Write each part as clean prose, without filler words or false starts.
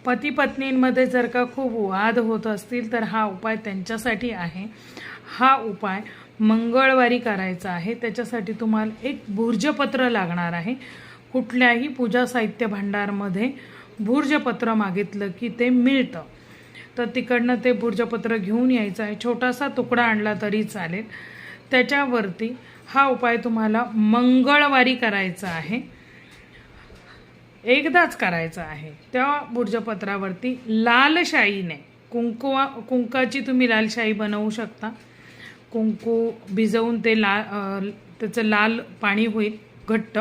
पती पत्नींमध्ये जर का खूप वाद होत असतील तर हा उपाय त्यांच्यासाठी आहे। हा उपाय मंगळवारी करायचा आहे। त्याच्यासाठी तुम्हाला एक भूर्जपत्र लागणार आहे। कुठल्याही पूजा साहित्य भांडारमध्ये भूर्जपत्र मागितलं की ते मिळतं, तर तिकडनं ते भूर्जपत्र घेऊन यायचं आहे। छोटासा तुकडा आणला तरी चालेल। त्याच्यावरती हा उपाय तुम्हाला मंगळवारी करायचा आहे, एकदाच करायचा आहे। त्या भूर्जपत्रावरती लाल शाईने कुंकाची तुम्ही लाल शाई बनवू शकता। कुंकू भिजवून ते त्याचं लाल पाणी होईल घट्ट,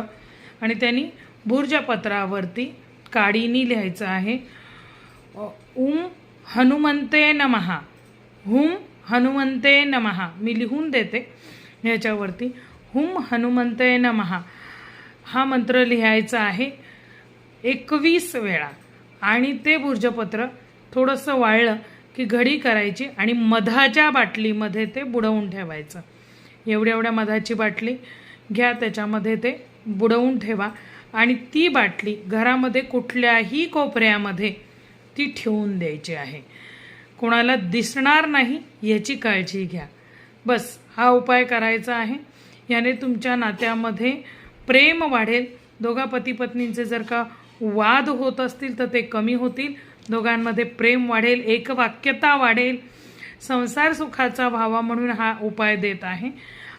आणि त्यांनी भूर्जपत्रावरती काडीनी लिहायचं आहे, ओम हनुमंते नमः, हुम हनुमंते नमः। मी लिहून देते ह्याच्यावरती, हुम हनुमंते नमः हा मंत्र लिहायचा आहे 21 वेळा। आणि ते भूर्जपत्र थोडंसं वाळलं की घडी करायची आणि मधाच्या बाटलीमध्ये ते बुडवून ठेवायचं। एवढ्या मधाची बाटली घ्या, त्याच्यामध्ये ते बुडवून ठेवा आणि ती बाटली घरामध्ये कुठल्याही कोपऱ्यामध्ये ती ठेवून द्यायची आहे। कोणाला दिसणार नाही याची काळजी घ्या। बस हा उपाय करायचा आहे। याने तुमच्या नात्यामध्ये प्रेम वाढेल। दोघा पती पत्नींचे जर का वाद होत असतील तर ते कमी होतील, दोघांमध्ये प्रेम वाढेल, एकवाक्यता वाढेल, संसार सुखाचा व्हावा म्हणून हा उपाय देत आहे।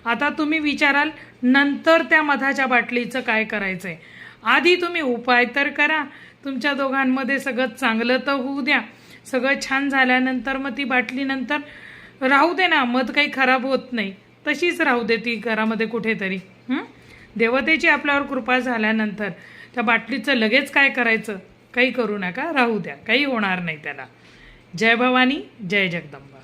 आता तुम्ही विचाराल नंतर त्या मधाच्या बाटलीचं काय करायचंय? आधी तुम्ही उपाय तर करा, तुमच्या दोघांमध्ये सगळं चांगलं तर होऊ द्या। सगळं छान झाल्यानंतर मग ती बाटली नंतर राहू दे ना, मध काही खराब होत नाही, तशीच राहू दे ती घरामध्ये कुठेतरी। देवतेची आपल्यावर कृपा झाल्यानंतर त्या बाटलीचं लगेच काय करायचं? काही करू नका, राहू द्या, काही होणार नाही त्याला। जय भवानी, जय जगदंबा।